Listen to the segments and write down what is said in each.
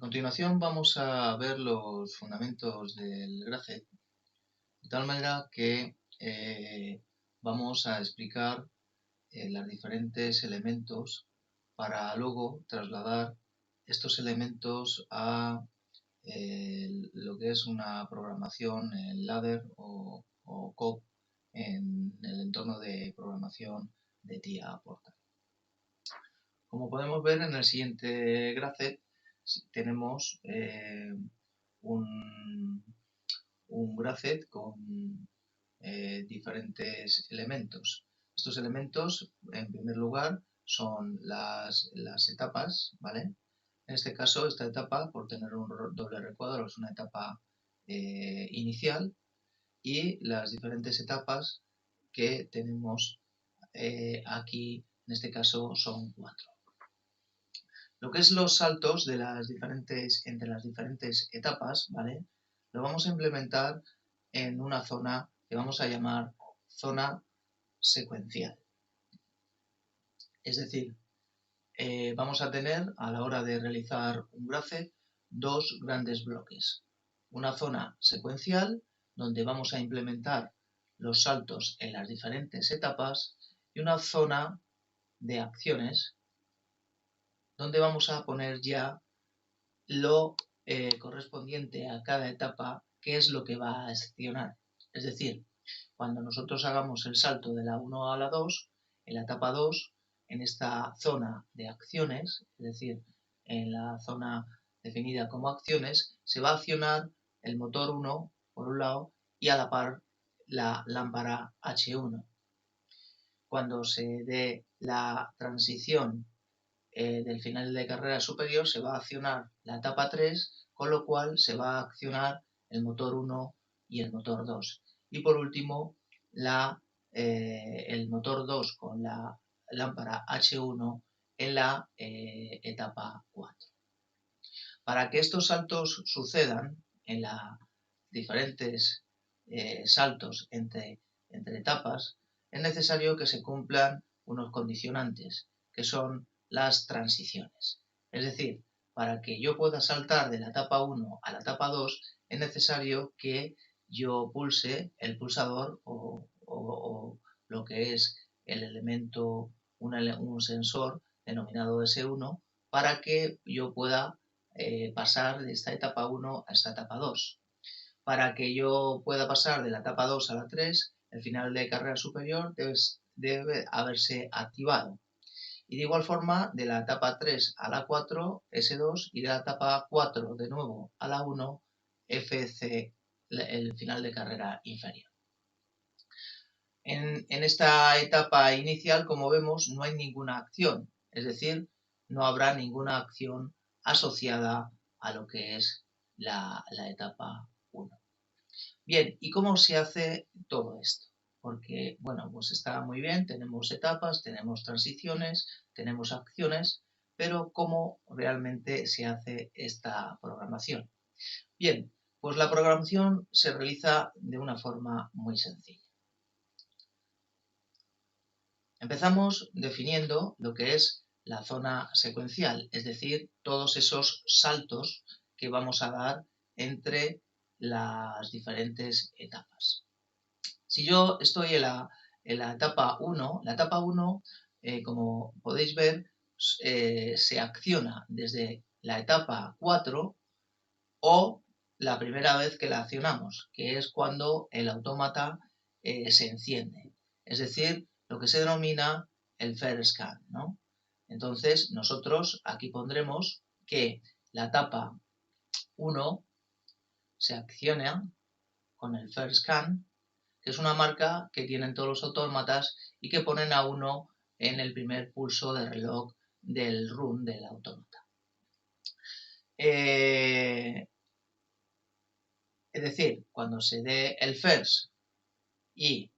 A continuación vamos a ver los fundamentos del Graph, de tal manera que vamos a explicar los diferentes elementos para luego trasladar estos elementos a lo que es una programación en ladder o COP en el entorno de programación de TIA Portal. Como podemos ver en el siguiente graph, tenemos un graph con diferentes elementos. Estos elementos, en primer lugar, son las etapas, ¿vale? En este caso, esta etapa, por tener un doble recuadro, es una etapa inicial, y las diferentes etapas que tenemos aquí, en este caso, son 4. Lo que es los saltos de entre las diferentes etapas, ¿vale? Lo vamos a implementar en una zona que vamos a llamar zona secuencial. Es decir, vamos a tener a la hora de realizar un graph dos grandes bloques. Una zona secuencial, donde vamos a implementar los saltos en las diferentes etapas, y una zona de acciones, donde vamos a poner ya lo correspondiente a cada etapa, qué es lo que va a accionar. Es decir, cuando nosotros hagamos el salto de la 1 a la 2, en la etapa 2, en esta zona de acciones, es decir, en la zona definida como acciones, se va a accionar el motor 1 por un lado y a la par la lámpara H1. Cuando se dé la transición del final de carrera superior, se va a accionar la etapa 3, con lo cual se va a accionar el motor 1 y el motor 2. Y por último, el motor 2 con la lámpara H1 en la etapa 4. Para que estos saltos sucedan en los diferentes saltos entre etapas, es necesario que se cumplan unos condicionantes, que son las transiciones. Es decir, para que yo pueda saltar de la etapa 1 a la etapa 2, es necesario que yo pulse el pulsador o lo que es el elemento, un sensor denominado S1, para que yo pueda pasar de esta etapa 1 a esta etapa 2. Para que yo pueda pasar de la etapa 2 a la 3, el final de carrera superior debe haberse activado. Y de igual forma, de la etapa 3 a la 4, S2, y de la etapa 4 de nuevo a la 1, FC, el final de carrera inferior. En esta etapa inicial, como vemos, no hay ninguna acción, es decir, no habrá ninguna acción asociada a lo que es la etapa 1. Bien, ¿y cómo se hace todo esto? Porque, bueno, pues está muy bien, tenemos etapas, tenemos transiciones, tenemos acciones, pero ¿cómo realmente se hace esta programación? Bien, pues la programación se realiza de una forma muy sencilla. Empezamos definiendo lo que es la zona secuencial, es decir, todos esos saltos que vamos a dar entre las diferentes etapas. Si yo estoy en la etapa 1, la etapa 1, como podéis ver, se acciona desde la etapa 4 o la primera vez que la accionamos, que es cuando el autómata se enciende. Es decir, lo que se denomina el first scan, ¿no? Entonces, nosotros aquí pondremos que la etapa 1 se acciona con el first scan, que es una marca que tienen todos los autómatas y que ponen a 1 en el primer pulso de reloj del run del autómata. Es decir, cuando se dé el first y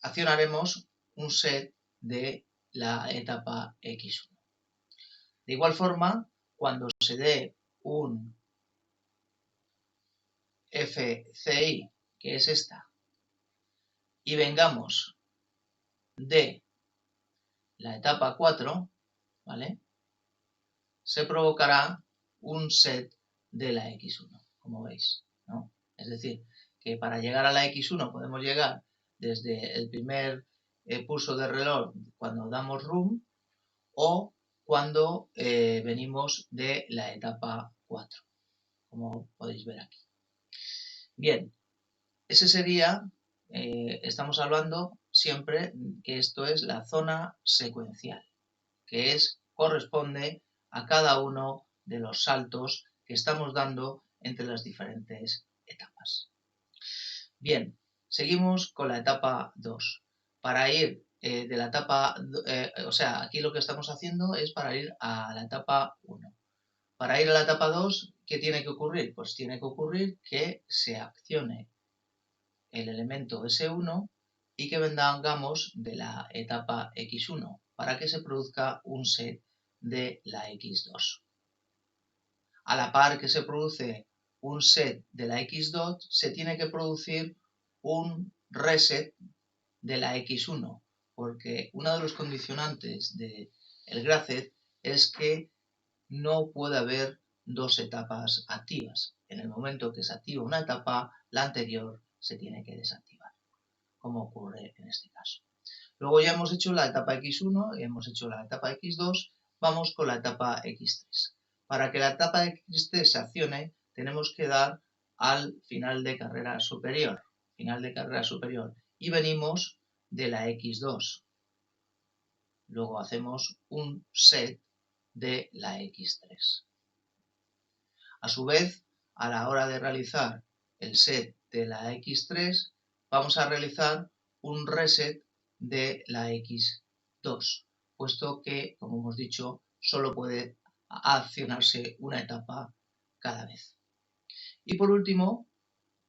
accionaremos un set de la etapa X1. De igual forma, cuando se dé un FCI, que es esta, y vengamos de la etapa 4, ¿vale? Se provocará un set de la X1, como veis, ¿no? Es decir, que para llegar a la X1 podemos llegar desde el primer pulso de reloj cuando damos room o cuando venimos de la etapa 4, como podéis ver aquí. Bien, ese sería, estamos hablando siempre que esto es la zona secuencial, que corresponde a cada uno de los saltos que estamos dando entre las diferentes etapas. Bien, seguimos con la etapa 2. Para ir de la etapa, o sea, aquí lo que estamos haciendo es para ir a la etapa 1. Para ir a la etapa 2, ¿qué tiene que ocurrir? Pues tiene que ocurrir que se accione el elemento S1 y que vengamos de la etapa X1 para que se produzca un set de la X2. A la par que se produce un set de la X2, se tiene que producir un reset de la X1, porque uno de los condicionantes del graphet es que no puede haber dos etapas activas. En el momento que se activa una etapa, la anterior se tiene que desactivar, como ocurre en este caso. Luego ya hemos hecho la etapa X1, hemos hecho la etapa X2, vamos con la etapa X3. Para que la etapa X3 se accione, tenemos que dar al final de carrera superior, y venimos de la X2. Luego hacemos un set de la X3. A su vez, a la hora de realizar el set de la X3, vamos a realizar un reset de la X2, puesto que, como hemos dicho, solo puede accionarse una etapa cada vez. Y por último,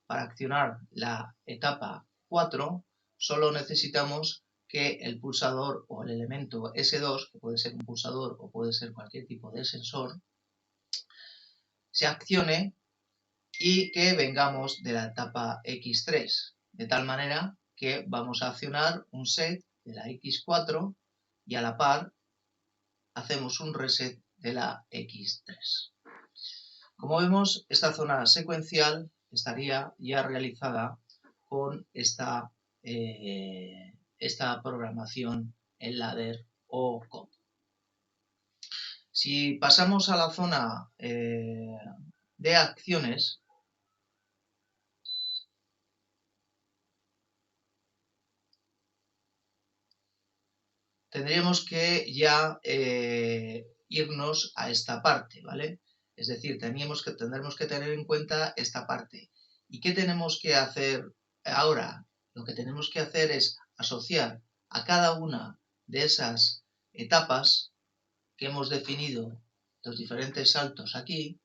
para accionar la etapa 4, solo necesitamos que el pulsador o el elemento S2, que puede ser un pulsador o puede ser cualquier tipo de sensor, se accione y que vengamos de la etapa X3, de tal manera que vamos a accionar un set de la X4 y a la par hacemos un reset de la X3. Como vemos, esta zona secuencial estaría ya realizada con esta programación en ladder o COM. Si pasamos a la zona de acciones, tendríamos que ya irnos a esta parte, ¿vale? Es decir, tendremos que tener en cuenta esta parte. ¿Y qué tenemos que hacer ahora? Lo que tenemos que hacer es asociar a cada una de esas etapas que hemos definido, los diferentes saltos aquí,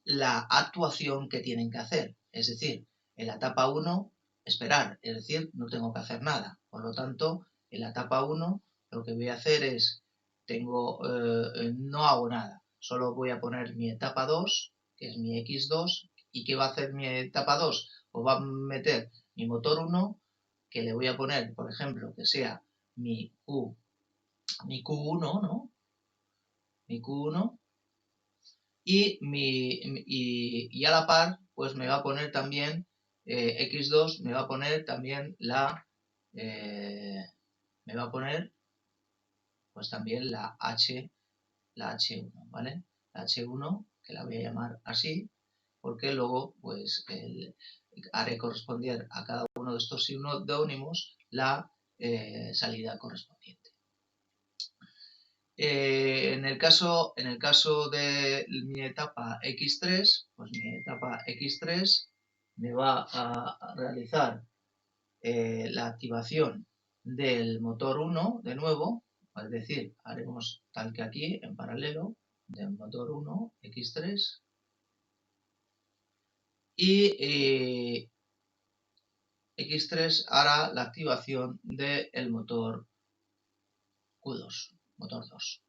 la actuación que tienen que hacer. Es decir, en la etapa 1, esperar, es decir, no tengo que hacer nada. Por lo tanto, en la etapa 1 lo que voy a hacer es, no hago nada, solo voy a poner mi etapa 2, que es mi X2, ¿y qué va a hacer mi etapa 2? Pues va a meter mi motor 1, que le voy a poner, por ejemplo, que sea mi Q1, ¿no? Mi Q1, y a la par, pues me va a poner también, X2 me va a poner también me va a poner pues también la H1, ¿vale? La H1, que la voy a llamar así, porque luego pues haré corresponder a cada uno de estos pseudónimos la salida correspondiente. En el caso de mi etapa X3, pues mi etapa X3 me va a realizar la activación del motor 1 de nuevo, es decir, haremos tal que aquí en paralelo del motor 1 X3 y X3 hará la activación del motor Q2, motor 2.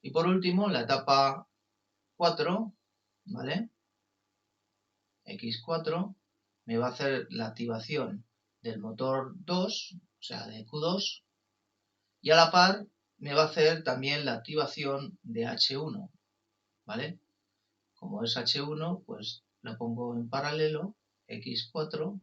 Y por último, la etapa 4, ¿vale? X4 me va a hacer la activación del motor 2, o sea, de Q2, y a la par me va a hacer también la activación de H1, ¿vale? Como es H1, pues lo pongo en paralelo, X4,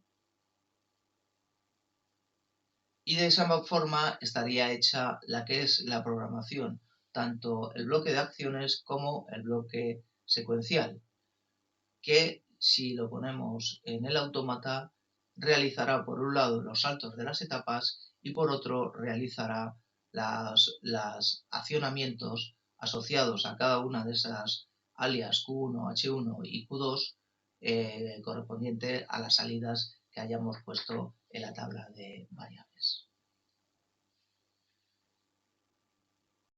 y de esa forma estaría hecha la que es la programación, tanto el bloque de acciones como el bloque secuencial, que si lo ponemos en el autómata realizará por un lado los saltos de las etapas y por otro realizará los accionamientos asociados a cada una de esas alias Q1, H1 y Q2 correspondiente a las salidas que hayamos puesto en la tabla de variables.